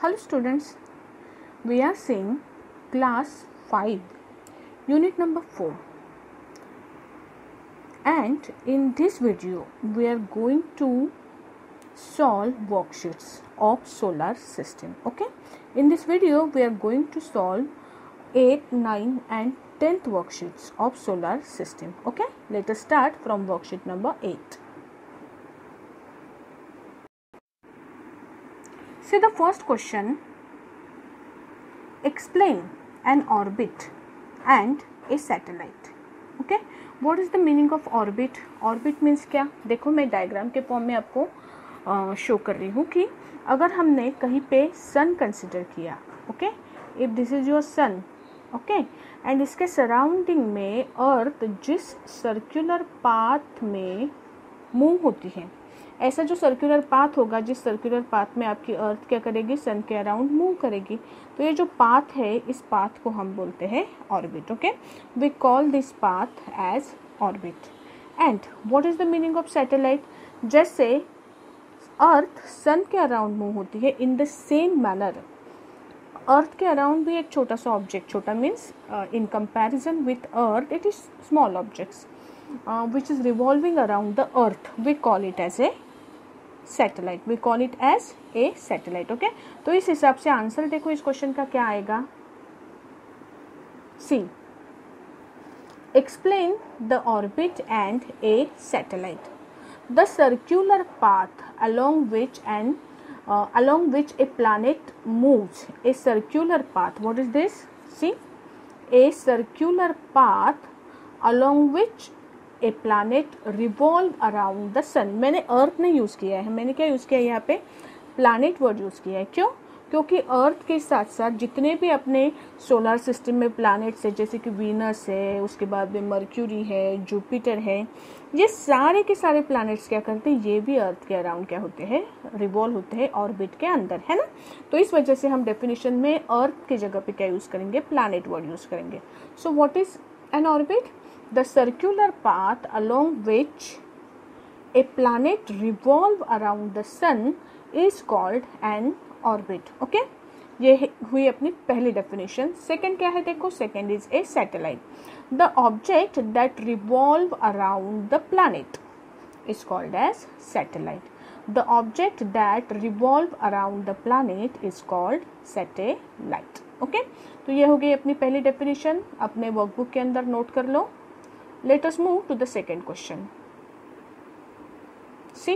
Hello students, we are seeing class 5, unit number 4, and in this video we are going to solve worksheets of solar system. Okay, in this video we are going to solve 8, 9 and 10th worksheets of solar system. Okay, let us start from worksheet number 8. See the first question. Explain an orbit and a satellite. Okay, what is the meaning of orbit? Orbit means क्या? देखो मैं diagram के form में आपको show कर रही हूँ कि अगर हमने कहीं पे सन कंसिडर किया, okay, if this is your son, okay, and इसके सराउंडिंग में अर्थ जिस सर्कुलर पाथ में मूव होती है, ऐसा जो सर्कुलर पाथ होगा, जिस सर्कुलर पाथ में आपकी अर्थ क्या करेगी, सन के अराउंड मूव करेगी, तो ये जो पाथ है, इस पाथ को हम बोलते हैं orbit. Okay, we call this path as orbit. And what is the meaning of satellite? जैसे अर्थ सन के अराउंड मूव होती है, in the same manner earth के अराउंड भी एक छोटा सा ऑब्जेक्ट, छोटा means in comparison with earth it is small objects which is revolving around the earth, we call it as a satellite. We call it as a satellite. Okay, तो इस हिसाब से आंसर देखो इस क्वेश्चन का क्या आएगा. See, explain the orbit and a satellite. The circular path along which a planet moves. A circular path. What is this? See, a circular path along which a planet revolve around the sun. मैंने earth नहीं use किया है, मैंने क्या use किया है यहाँ पे, प्लानेट वर्ड यूज़ किया है. क्यों? क्योंकि अर्थ के साथ साथ जितने भी अपने सोलर सिस्टम में प्लैनेट्स है, जैसे कि वीनस है, उसके बाद में मर्क्यूरी है, जुपिटर है, ये सारे के सारे प्लैनेट्स क्या करते हैं, ये भी अर्थ के अराउंड क्या होते हैं, रिवॉल्व होते हैं ऑर्बिट के अंदर, है ना. तो इस वजह से हम डेफिनेशन में अर्थ की जगह पे क्या यूज़ करेंगे, प्लैनेट वर्ड यूज़ करेंगे. So what is an orbit? The circular path along which a planet revolve around the sun is called an orbit. Okay, ये हुई अपनी पहली डेफिनेशन. सेकेंड क्या है देखो, second is a satellite. The object that revolve around the planet is called as satellite. The object that revolve around the planet is called satellite. Okay, तो ये हो गई अपनी पहली डेफिनेशन. अपने वर्कबुक के अंदर नोट कर लो. Let us move to the second question. See,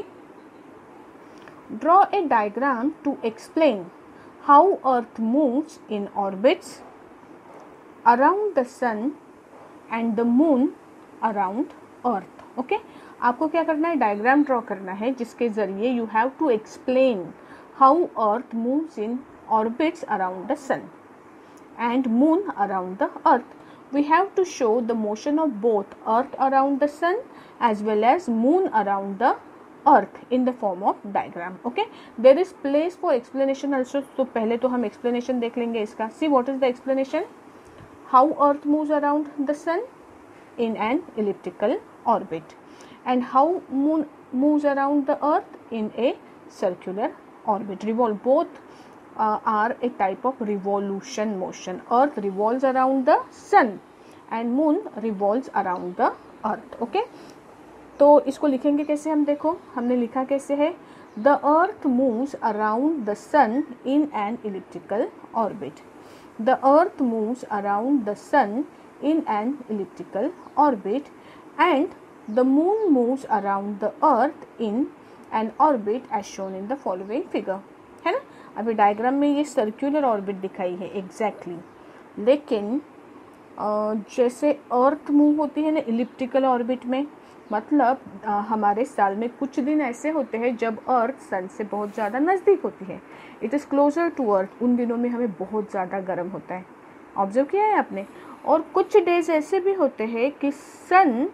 draw a diagram to explain how Earth moves in orbits around the sun and the moon around Earth. Okay, आपको क्या करना है, डायग्राम ड्रॉ करना है जिसके जरिए you have to explain how Earth moves in orbits around the sun and moon around the Earth. We have to show the motion of both earth around the sun as well as moon around the earth in the form of diagram. Okay, there is place for explanation also. तो पहले तो हम explanation देख लेंगे इसका. See, what is the explanation? How earth moves around the sun in an elliptical orbit, and how moon moves around the earth in a circular orbit. Revolve, both are a type of revolution motion. Earth revolves around the sun and moon revolves around the earth. Okay, तो इसको लिखेंगे कैसे हम, देखो हमने लिखा कैसे है, the earth moves around the sun in an elliptical orbit. The earth moves around the sun in an elliptical orbit and the moon moves around the earth in an orbit as shown in the following figure. है ना. अभी diagram में ये circular orbit दिखाई है exactly, लेकिन जैसे अर्थ move होती है ना इलिप्टिकल ऑर्बिट में, मतलब हमारे साल में कुछ दिन ऐसे होते हैं जब अर्थ सन से बहुत ज़्यादा नज़दीक होती है, it is closer to earth. उन दिनों में हमें बहुत ज़्यादा गर्म होता है, ऑब्जर्व किया है आपने. और कुछ डेज ऐसे भी होते हैं कि सन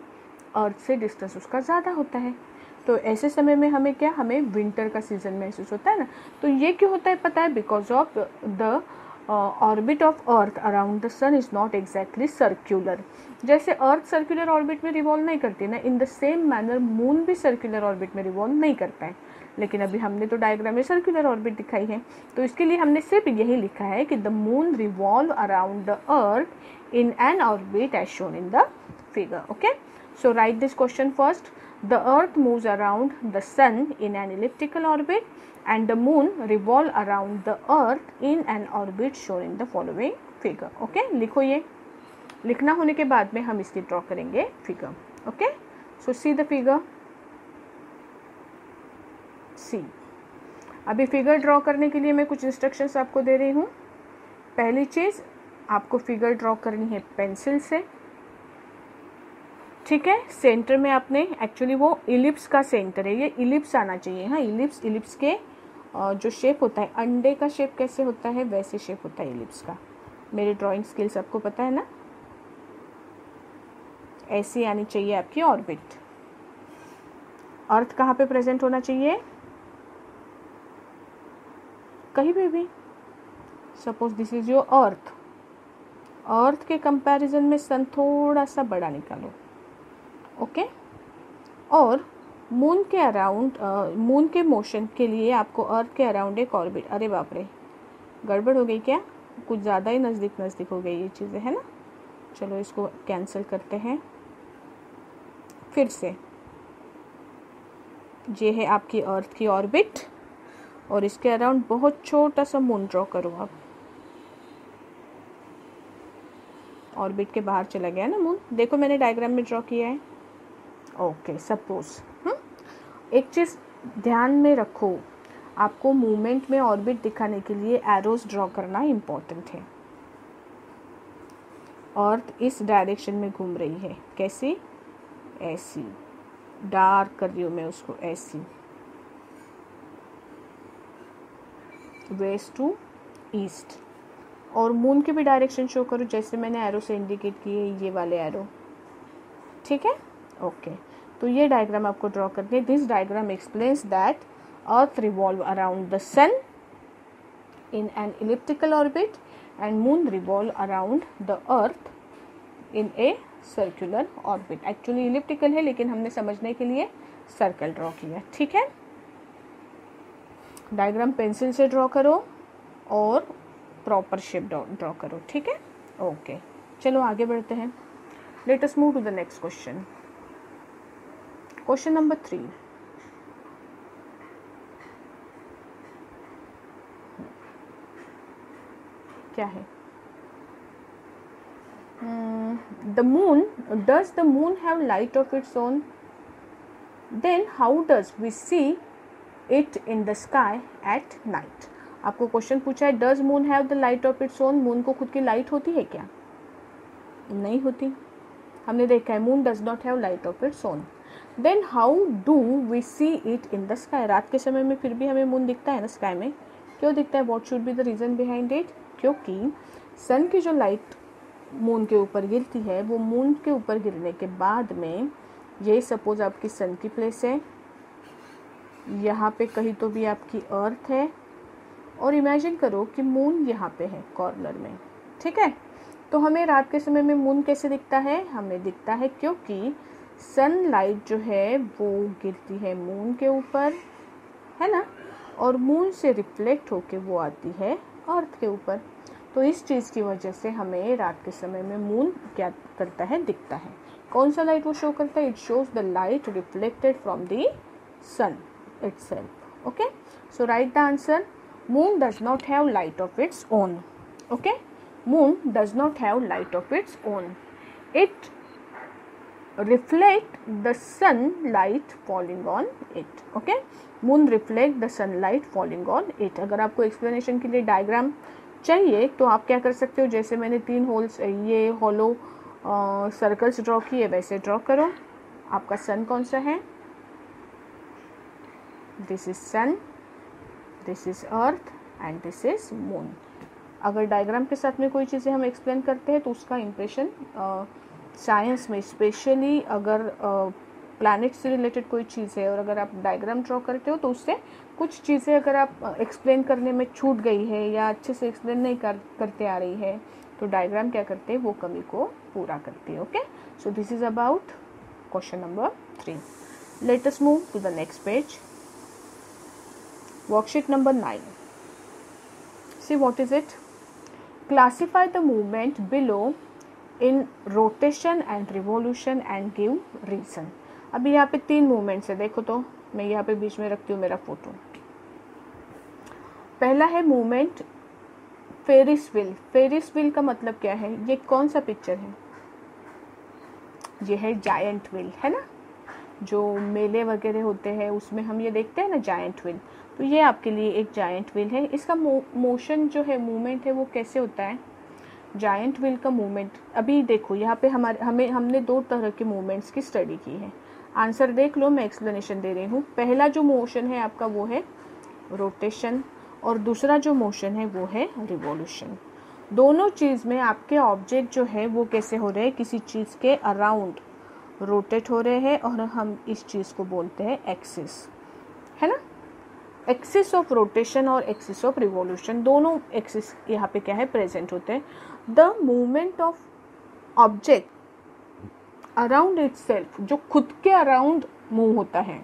अर्थ से डिस्टेंस उसका ज़्यादा होता है, तो ऐसे समय में हमें विंटर का सीजन महसूस होता है ना. तो ये क्यों होता है पता है, because of the orbit of earth around the sun is not exactly circular. जैसे अर्थ सर्कुलर ऑर्बिट में रिवॉल्व नहीं करती ना, in the same manner moon भी सर्कुलर ऑर्बिट में रिवॉल्व नहीं करता है। लेकिन अभी हमने तो डायग्राम में सर्कुलर ऑर्बिट दिखाई है, तो इसके लिए हमने सिर्फ यही लिखा है कि the moon revolve around the earth in an orbit as shown in the figure. Okay, so right this question first. The earth moves around the sun in an elliptical orbit and the moon revolve around the earth in an orbit shown in the following figure. Okay, लिखो, ये लिखना होने के बाद में हम इसकी draw करेंगे figure. Okay, so see the figure, see. अभी फिगर ड्रॉ करने के लिए मैं कुछ इंस्ट्रक्शंस आपको दे रही हूँ। पहली चीज़, आपको फिगर ड्रॉ करनी है पेंसिल से, ठीक है। सेंटर में आपने, एक्चुअली वो इलिप्स का सेंटर है, ये इलिप्स आना चाहिए। हाँ, इलिप्स के जो शेप होता है, अंडे का शेप कैसे होता है वैसे शेप होता है इलिप्स का। मेरी ड्राइंग स्किल्स आपको पता है ना। ऐसी आनी चाहिए आपकी ऑर्बिट। अर्थ कहाँ पे प्रेजेंट होना चाहिए? कहीं भी। Suppose this is your earth. Earth के कंपैरिजन में सन थोड़ा सा बड़ा निकालो। ओके, और मून के अराउंड, मून के मोशन के लिए आपको अर्थ के अराउंड एक ऑर्बिट, अरे बाप रे, गड़बड़ हो गई क्या? कुछ ज़्यादा ही नज़दीक हो गई ये चीज़ें, है ना। चलो इसको कैंसिल करते हैं फिर से। ये है आपकी अर्थ की ऑर्बिट, और इसके अराउंड बहुत छोटा सा मून ड्रॉ करो आप। ऑर्बिट के बाहर चला गया ना मून, देखो मैंने डायग्राम में ड्रॉ किया है। ओके, सपोज एक चीज़ ध्यान में रखो, आपको मूवमेंट में ऑर्बिट दिखाने के लिए एरोज ड्रॉ करना इम्पोर्टेंट है। अर्थ इस डायरेक्शन में घूम रही है, कैसी? ऐसी। डार्क कर रही हूँ मैं उसको, ऐसी, वेस्ट टू ईस्ट। और मून की भी डायरेक्शन शो करो, जैसे मैंने एरो से इंडिकेट किए, ये वाले एरो, ठीक है। ओके, तो ये डायग्राम आपको ड्रॉ करनी है। This diagram explains that earth revolve around the sun in an elliptical orbit and moon revolve around the earth in a circular orbit. Actually elliptical है, लेकिन हमने समझने के लिए सर्कल ड्रॉ किया, ठीक है। डायग्राम पेंसिल से ड्रॉ करो और प्रॉपर शेप ड्रॉ करो, ठीक है। ओके, चलो आगे बढ़ते हैं। Let us move to the next question. Question number 3। क्या है? The moon, does the moon have light of its own? Then how does we see it in the sky at night? आपको question पूछा है, does moon have the light of its own? Moon को खुद की light होती है क्या? नहीं होती। हमने देखा है moon does not have light of its own. Then how do we see it in the sky? रात के समय में फिर भी हमें मून दिखता है ना स्काई में। क्यों दिखता है? What should be the reason behind it? क्योंकि सन की जो लाइट मून के ऊपर गिरती है, वो मून के ऊपर गिरने के बाद में, ये सपोज आपकी सन की प्लेस है, यहाँ पे कहीं तो भी आपकी अर्थ है, और इमेजिन करो कि मून यहाँ पे है कॉर्नर में, ठीक है। तो हमें रात के समय में मून कैसे दिखता है? हमें दिखता है क्योंकि सनलाइट जो है वो गिरती है मून के ऊपर, है ना, और मून से रिफ्लेक्ट होके वो आती है अर्थ के ऊपर। तो इस चीज़ की वजह से हमें रात के समय में मून क्या करता है? दिखता है। कौन सा लाइट वो शो करता है? It shows the light reflected from the sun itself. Okay, so write the answer. Moon does not have light of its own. Okay, moon does not have light of its own. It reflect the sunlight falling on it. Okay, moon reflect the sunlight falling on it. अगर आपको explanation के लिए diagram चाहिए तो आप क्या कर सकते हो, जैसे मैंने 3 होल्स, ये होलो सर्कल्स ड्रॉ किए, वैसे ड्रॉ करो। आपका सन कौन सा है? This is sun, this is earth and this is moon. अगर डायग्राम के साथ में कोई चीज़ें हम एक्सप्लेन करते हैं तो उसका इम्प्रेशन साइंस में, स्पेशली अगर प्लैनेट से रिलेटेड कोई चीज़ है और अगर आप डायग्राम ड्रॉ करते हो तो उससे कुछ चीज़ें अगर आप एक्सप्लेन करने में छूट गई है या अच्छे से एक्सप्लेन नहीं करते आ रही है तो डायग्राम क्या करते हैं, वो कमी को पूरा करती है. Okay, so this is about question number 3. Let us move to the next page. Worksheet number 9. See what is it. Classify the movement below in rotation and revolution and give reason. अभी यहाँ पे 3 movements है, देखो तो मैं यहाँ पे बीच में रखती हूँ मेरा फोटो. पहला है movement Ferris wheel. Ferris wheel का मतलब क्या है, ये कौन सा पिक्चर है, ये है जायंट व्हील, है ना. जो मेले वगैरह होते हैं उसमें हम ये देखते हैं ना जायंट व्हील, तो ये आपके लिए एक जायंट व्हील है. इसका मोशन जो है, मूवमेंट है, वो कैसे होता है. जायंट व्हील का मूवमेंट, अभी देखो यहाँ पे हमने 2 तरह के मूवमेंट्स की स्टडी की है. आंसर देख लो, मैं एक्सप्लेनेशन दे रही हूँ. पहला जो मोशन है आपका वो है रोटेशन और दूसरा जो मोशन है वो है रिवॉल्यूशन. दोनों चीज़ में आपके ऑब्जेक्ट जो है वो कैसे हो रहे हैं, किसी चीज़ के अराउंड रोटेट हो रहे हैं और हम इस चीज़ को बोलते हैं एक्सिस, है ना. एक्सिस ऑफ रोटेशन और एक्सिस ऑफ रिवॉल्यूशन, दोनों एक्सिस यहाँ पे क्या है, प्रेजेंट होते हैं. The movement of object around itself, जो खुद के अराउंड मूव होता है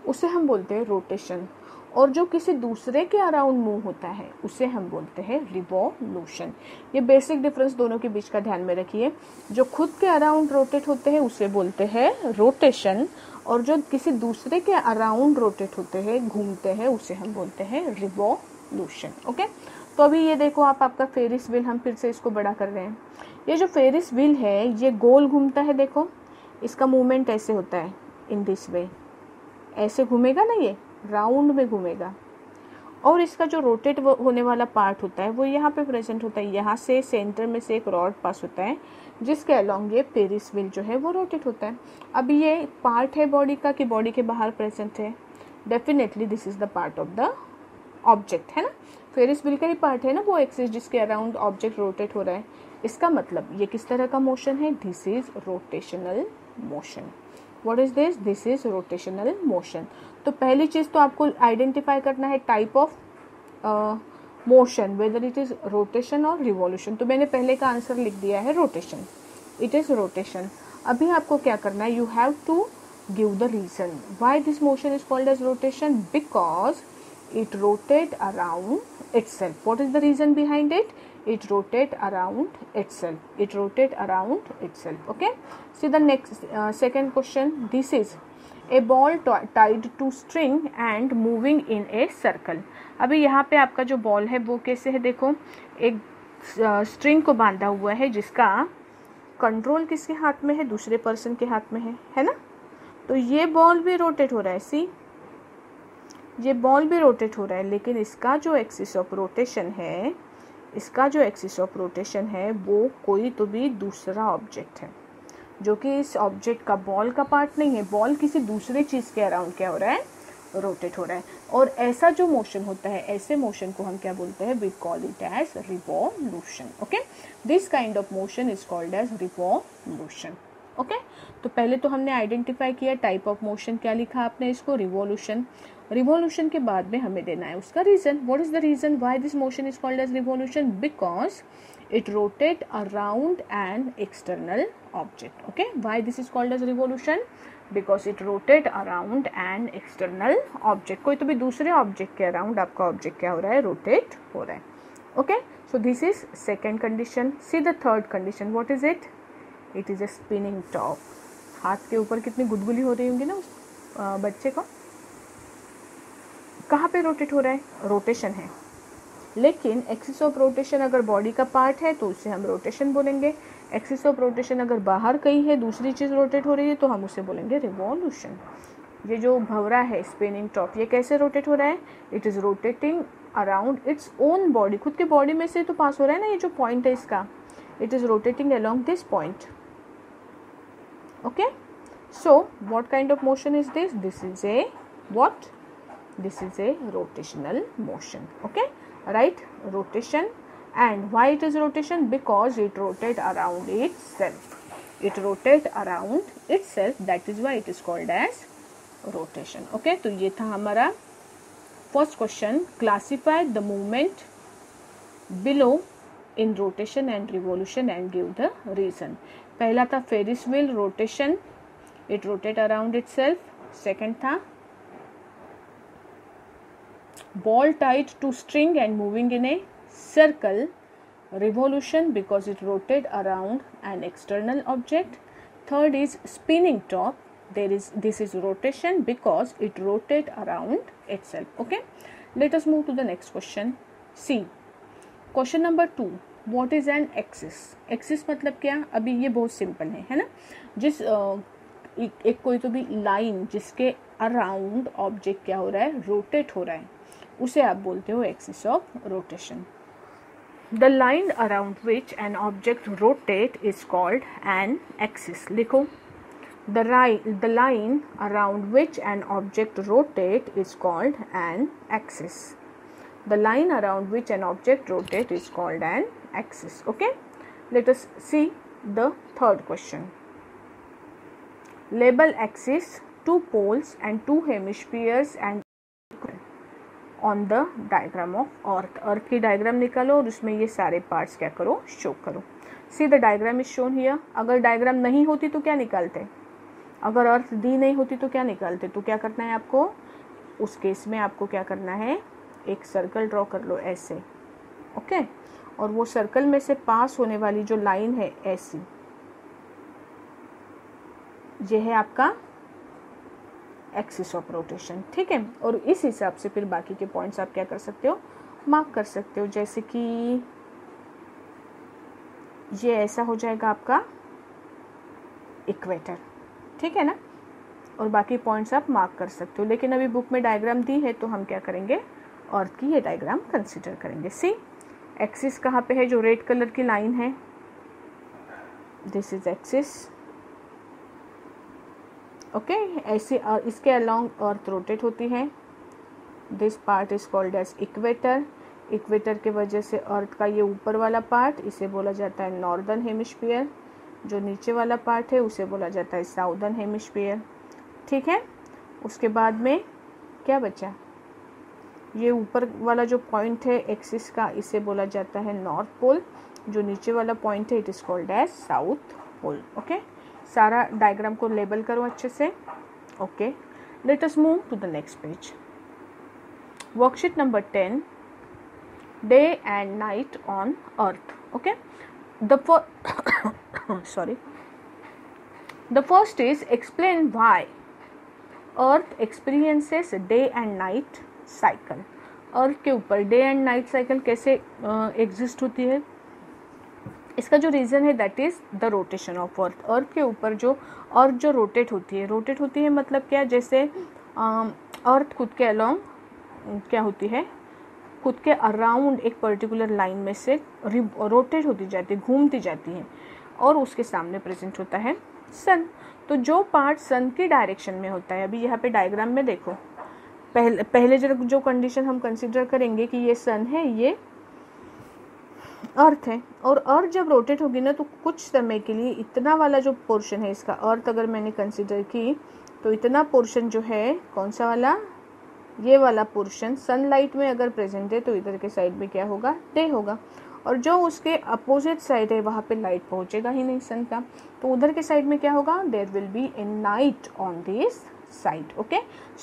उसे हम बोलते हैं रोटेशन, और जो किसी दूसरे के अराउंड मूव होता है उसे हम बोलते हैं रिवॉल्यूशन. ये बेसिक डिफरेंस दोनों के बीच का ध्यान में रखिए. जो खुद के अराउंड रोटेट होते हैं उसे बोलते हैं रोटेशन, और जो किसी दूसरे के अराउंड रोटेट होते हैं, घूमते हैं, उसे हम बोलते हैं रिवॉल्यूशन. ओके, तो अभी ये देखो आपका फेरिस व्हील, हम फिर से इसको बड़ा कर रहे हैं. ये जो फेरिस व्हील है ये गोल घूमता है, देखो इसका मूवमेंट ऐसे होता है, इन दिस वे, ऐसे घूमेगा ना, ये राउंड में घूमेगा. और इसका जो रोटेट होने वाला पार्ट होता है वो यहाँ पे प्रेजेंट होता है. यहाँ से सेंटर में से एक रॉड पास होता है जिसके अलोंग ये फेरिस व्हील जो है वो रोटेट होता है. अब ये पार्ट है बॉडी का कि बॉडी के बाहर प्रेजेंट है, definitely this is the part of the object, है ना. फेरिस व्हील का ही पार्ट है ना वो एक्सिस जिसके अराउंड ऑब्जेक्ट रोटेट हो रहा है. इसका मतलब ये किस तरह का मोशन है, this is rotational motion. What is this, this is rotational motion. तो पहली चीज तो आपको आइडेंटिफाई करना है type of motion, whether it is rotation और रिवॉल्यूशन. तो मैंने पहले का आंसर लिख दिया है रोटेशन, इट इज रोटेशन. अभी आपको क्या करना है, you have to give the reason why this motion is called as rotation, because it rotate around itself. What is the reason behind it? It rotate around itself. It rotate around itself. Okay. See the next second question. This is a ball tied to string and moving in a circle. अभी यहाँ पे आपका जो ball है वो कैसे है, देखो एक स्ट्रिंग को बांधा हुआ है जिसका कंट्रोल किसके हाथ में है, दूसरे पर्सन के हाथ में है ना. तो ये बॉल भी रोटेट हो रहा है, सी ये बॉल भी रोटेट हो रहा है, लेकिन इसका जो एक्सिस ऑफ रोटेशन है, इसका जो एक्सिस ऑफ रोटेशन है वो कोई तो भी दूसरा ऑब्जेक्ट है जो कि इस ऑब्जेक्ट का बॉल का पार्ट नहीं है. बॉल किसी दूसरे चीज़ के अराउंड क्या हो रहा है, रोटेट हो रहा है. और ऐसा जो मोशन होता है, ऐसे मोशन को हम क्या बोलते हैं, we call it as revolution. Okay, this kind of motion is called as revolution. Okay, तो पहले तो हमने आइडेंटिफाई किया टाइप ऑफ मोशन, क्या लिखा आपने इसको, रिवॉल्यूशन. रिवॉल्यूशन के बाद में हमें देना है उसका reason. What is the reason why this motion is called as revolution, because it rotate around an external object. Okay, why this is called as revolution, because it rotate around an external object. कोई तो भी दूसरे object के around आपका object क्या हो रहा है, रोटेट हो रहा है. Okay, so this is second condition. C the third condition, what is it, it is a spinning top. हाथ के ऊपर कितनी गुदगुली हो रही होंगी ना उस बच्चे को. कहाँ पे रोटेट हो रहा है, रोटेशन है, लेकिन एक्सिस ऑफ रोटेशन अगर बॉडी का पार्ट है तो उसे हम रोटेशन बोलेंगे. एक्सिस ऑफ रोटेशन अगर बाहर कहीं है, दूसरी चीज़ रोटेट हो रही है, तो हम उसे बोलेंगे रिवॉल्यूशन. ये जो भंवरा है स्पिनिंग टॉप, ये कैसे रोटेट हो रहा है, it is rotating around its own body. खुद के बॉडी में से तो पास हो रहा है ना, ये जो पॉइंट है इसका, it is rotating along this point. Okay, so what kind of motion is this, this is a what, this is a rotational motion. Okay, right, rotation. And why it is rotation, because it rotate around itself. it rotate around itself, that is why it is called as rotation. Okay, तो ये था हमारा first question. Classify the movement below in rotation and revolution and give the reason. पहला था Ferris wheel rotation, it rotate around itself. Second था ball tied to string and moving in a circle, revolution because it rotate around an external object. Third is spinning top, this is rotation because it rotate around itself. Okay, let us move to the next question. See question number 2, what is an axis? axis मतलब क्या? अभी ये बहुत simple है ना. जिस एक कोई तो भी लाइन जिसके अराउंड ऑब्जेक्ट क्या हो रहा है, रोटेट हो रहा है, उसे आप बोलते हो axis of rotation. The line around which an object rotate is called an axis. लिखो, the line around which an object rotate is called an axis. The line around which an object rotate is called an axis. Okay, let us see the third question. Label axis, 2 poles and 2 hemispheres and on the diagram of earth. Earth की diagram निकालो और उसमें ये सारे parts क्या करो, show करो. See the diagram is shown here. अगर डायग्राम नहीं होती तो क्या निकालते? अगर अर्थ दी नहीं होती तो क्या निकालते? तो क्या करना है आपको उस केस में? आपको क्या करना है, एक सर्कल ड्रॉ कर लो ऐसे. ओके, और वो सर्कल में से पास होने वाली जो लाइन है ऐसी, ये है आपका एक्सिस ऑफ रोटेशन. ठीक है, और इस हिसाब से फिर बाकी के पॉइंट्स आप क्या कर सकते हो, मार्क कर सकते हो. जैसे कि ये ऐसा हो जाएगा आपका इक्वेटर. ठीक है ना, और बाकी पॉइंट्स आप मार्क कर सकते हो. लेकिन अभी बुक में डायग्राम दी है तो हम क्या करेंगे, अर्थ की ये डायग्राम कंसिडर करेंगे. सी, एक्सिस कहाँ पे है? जो रेड कलर की लाइन है, दिस इज एक्सिस. ओके, ऐसे इसके अलोंग अर्थ रोटेट होती है. This part is called as equator. Equator के वजह से अर्थ का ये ऊपर वाला पार्ट, इसे बोला जाता है नॉर्दर्न हेमिस्फीयर. जो नीचे वाला पार्ट है उसे बोला जाता है साउदर्न हेमिस्फीयर. ठीक है, उसके बाद में क्या बचा, ये ऊपर वाला जो पॉइंट है एक्सिस का, इसे बोला जाता है नॉर्थ पोल. जो नीचे वाला पॉइंट है it is called as south pole. Okay, सारा डायग्राम को लेबल करो अच्छे से. Okay, let us move to the next page. Worksheet number 10, day and night on earth. Okay, the first is explain why earth experiences day and night cycle. Earth के ऊपर day and night cycle कैसे exist होती है? इसका जो reason है that is the rotation of earth. Earth के ऊपर जो अर्थ जो रोटेट होती है मतलब क्या, जैसे अर्थ खुद के अलोंग क्या होती है, खुद के अराउंड एक पर्टिकुलर लाइन में से रोटेट होती जाती है, घूमती जाती है, और उसके सामने प्रेजेंट होता है सन. तो जो पार्ट सन की डायरेक्शन में होता है, अभी यहाँ पे डायग्राम में देखो, पहले जो कंडीशन हम कंसिडर करेंगे कि ये सन है, ये अर्थ है, और अर्थ जब रोटेट होगी ना तो कुछ समय के लिए इतना वाला जो पोर्शन है इसका, अर्थ अगर मैंने कंसिडर की तो इतना पोर्शन जो है, कौन सा वाला, ये वाला पोर्शन सनलाइट में अगर प्रेजेंट है तो इधर के साइड में क्या होगा, डे होगा. और जो उसके अपोजिट साइड है वहाँ पे लाइट पहुँचेगा ही नहीं सन का, तो उधर के साइड में क्या होगा, there will be a night on this side. Okay,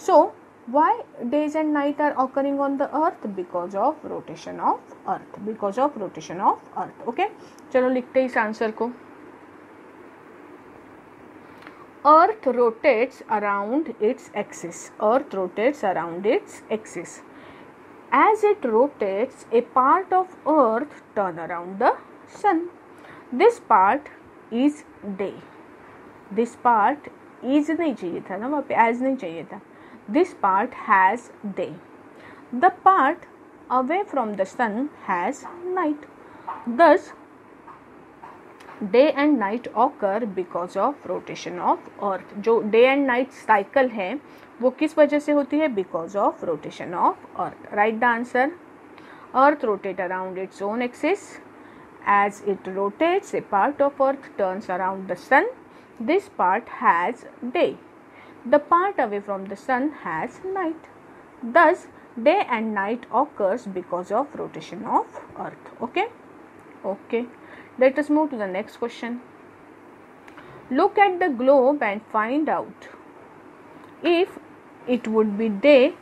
so why days and night are occurring on the earth? Because of rotation of earth. Because of rotation of earth. Okay, चलो लिखते हैं इस answer को. Earth rotates around its axis. Earth rotates around its axis. As it rotates, a part of earth turn around the sun. This part is day. This part is नहीं चाहिए था ना, वहाँ पे as नहीं चाहिए था. This part has day. The part away from the sun has night. Thus, day and night occur because of rotation of earth. जो day and night cycle है वो किस वजह से होती है? Because of rotation of earth. Write the answer. Earth rotate around its own axis as it rotates, a part of Earth turns around the sun. This part has day. The part away from the sun has night. Thus, day and night occurs because of rotation of Earth. Okay. Let us move to the next question. Look at the globe and find out if it would be day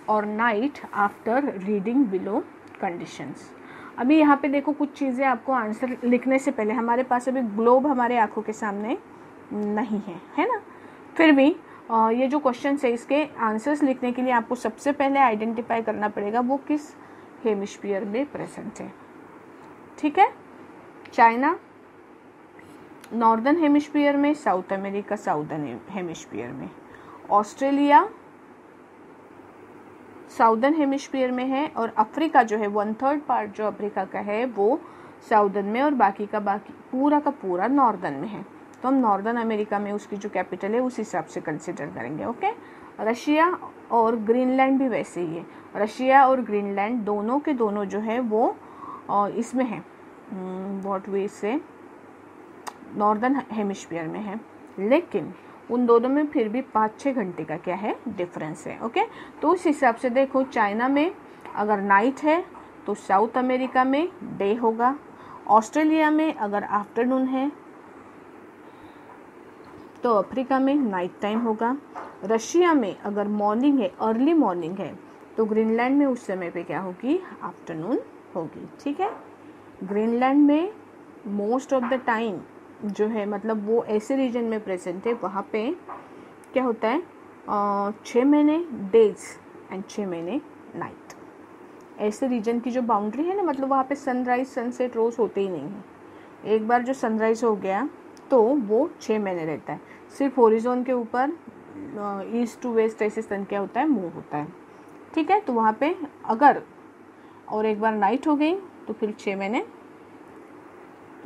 or night after reading below conditions. अभी यहाँ पे देखो कुछ चीज़ें आपको answer लिखने से पहले, हमारे पास अभी ग्लोब हमारे आंखों के सामने नहीं है ना, फिर भी ये जो क्वेश्चन है इसके आंसर्स लिखने के लिए आपको सबसे पहले आइडेंटिफाई करना पड़ेगा वो किस हेमिस्फीयर में प्रेजेंट है. ठीक है, चाइना नॉर्दर्न हेमिस्फीयर में, साउथ अमेरिका साउदर्न हेमिस्फीयर में, ऑस्ट्रेलिया साउदर्न हेमिस्फीयर में है, और अफ्रीका जो है 1/3 पार्ट जो अफ्रीका का है वो साउदर्न में, और बाकी का पूरा का पूरा नॉर्दर्न में है. तो हम नॉर्दर्न अमेरिका में उसकी जो कैपिटल है उस हिसाब से कंसिडर करेंगे. ओके. रशिया और ग्रीनलैंड भी वैसे ही है. रशिया और ग्रीनलैंड दोनों के दोनों जो है वो इसमें है, व्हाट वे से नॉर्दर्न हेमिस्फीयर में है, लेकिन उन दोनों में फिर भी 5-6 घंटे का क्या है डिफरेंस है. ओके. तो उस हिसाब से देखो, चाइना में अगर नाइट है तो साउथ अमेरिका में डे होगा, ऑस्ट्रेलिया में अगर आफ्टरनून है तो अफ्रीका में नाइट टाइम होगा, रशिया में अगर मॉर्निंग है, अर्ली मॉर्निंग है, तो ग्रीनलैंड में उस समय पे क्या होगी, आफ्टरनून होगी. ठीक है. ग्रीनलैंड में मोस्ट ऑफ द टाइम जो है, मतलब वो ऐसे रीजन में प्रेजेंट है, वहाँ पे क्या होता है 6 महीने डेज एंड 6 महीने नाइट. ऐसे रीजन की जो बाउंड्री है ना, मतलब वहाँ पे सनराइज सनसेट रोज होते ही नहीं है. एक बार जो सनराइज हो गया तो वो 6 महीने रहता है. सिर्फ होरिजोन के ऊपर ईस्ट टू वेस्ट ऐसे सन क्या होता है, मूव होता है. ठीक है. तो वहाँ पे अगर और एक बार नाइट हो गई तो फिर 6 महीने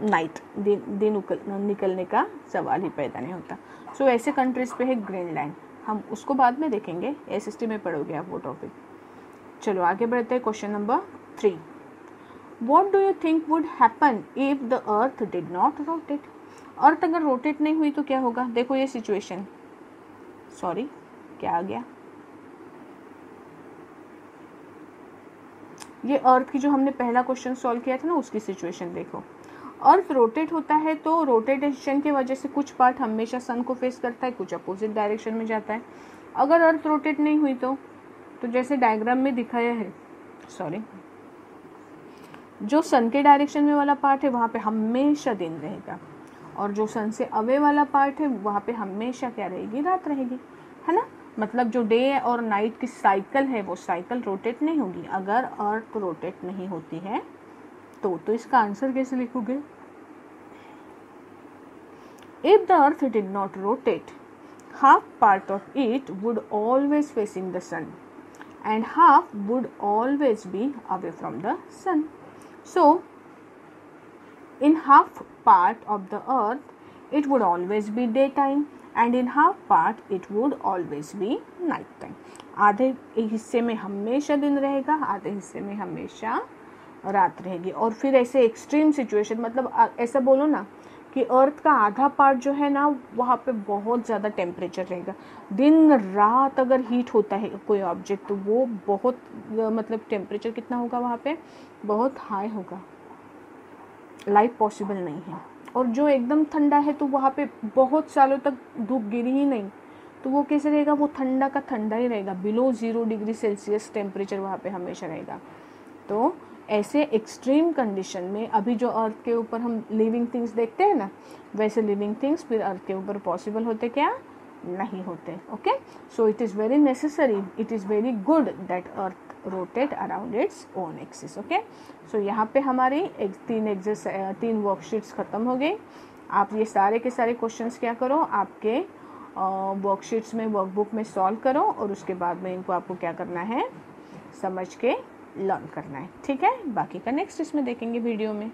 नाइट, दिन निकलने का सवाल ही पैदा नहीं होता. सो ऐसे कंट्रीज पे है ग्रीनलैंड, हम उसको बाद में देखेंगे, एसएसटी में पढ़ोगे आप वो टॉपिक. चलो आगे बढ़ते हैं. Question number 3. What do you think would happen if the earth did not rotate? Earth अगर रोटेट नहीं हुई तो क्या होगा? देखो ये सिचुएशन, सॉरी क्या आ गया, ये अर्थ की जो हमने पहला क्वेश्चन सॉल्व किया था ना उसकी सिचुएशन देखो. अर्थ रोटेट होता है तो रोटेशन की वजह से कुछ पार्ट हमेशा सन को फेस करता है, कुछ अपोजिट डायरेक्शन में जाता है. अगर अर्थ रोटेट नहीं हुई तो जैसे डायग्राम में दिखाया है, सॉरी, जो सन के डायरेक्शन में वाला पार्ट है वहाँ पे हमेशा दिन रहेगा, और जो सन से अवे वाला पार्ट है वहाँ पे हमेशा क्या रहेगी, रात रहेगी, है ना. मतलब जो डे और नाइट की साइकिल है वो साइकिल रोटेट नहीं होगी अगर अर्थ रोटेट नहीं होती है तो इसका आंसर कैसे लिखोगे? If the earth did not rotate, half part of it would always facing the sun and half would always be away from the sun. So in half part of the earth it would always be daytime and in half part it would always be night time. आधे हिस्से में हमेशा दिन रहेगा, आधे हिस्से में हमेशा रात रहेगी. और फिर ऐसे एक्सट्रीम सिचुएशन, मतलब ऐसा बोलो ना कि अर्थ का आधा पार्ट जो है ना वहाँ पे बहुत ज़्यादा टेम्परेचर रहेगा. दिन रात अगर हीट होता है कोई ऑब्जेक्ट तो वो बहुत मतलब टेम्परेचर कितना होगा वहाँ पे, बहुत हाई होगा, लाइफ पॉसिबल नहीं है. और जो एकदम ठंडा है तो वहाँ पे बहुत सालों तक धूप गिरी ही नहीं, तो वो कैसे रहेगा, वो ठंडा का ठंडा ही रहेगा, बिलो 0 डिग्री सेल्सियस टेम्परेचर वहाँ पे हमेशा रहेगा. तो ऐसे एक्सट्रीम कंडीशन में अभी जो अर्थ के ऊपर हम लिविंग थिंग्स देखते हैं ना, वैसे लिविंग थिंग्स फिर अर्थ के ऊपर पॉसिबल होते क्या, नहीं होते. Okay. So it is very necessary, it is very good that earth rotate around its own axis. Okay. So यहाँ पे हमारी 3 वर्कशीट्स ख़त्म हो गई. आप ये सारे के सारे क्वेश्चंस क्या करो, आपके वर्कशीट्स में, वर्कबुक में सॉल्व करो, और उसके बाद में इनको आपको क्या करना है, समझ के लर्न करना है. ठीक है. बाकी का नेक्स्ट इसमें देखेंगे वीडियो में.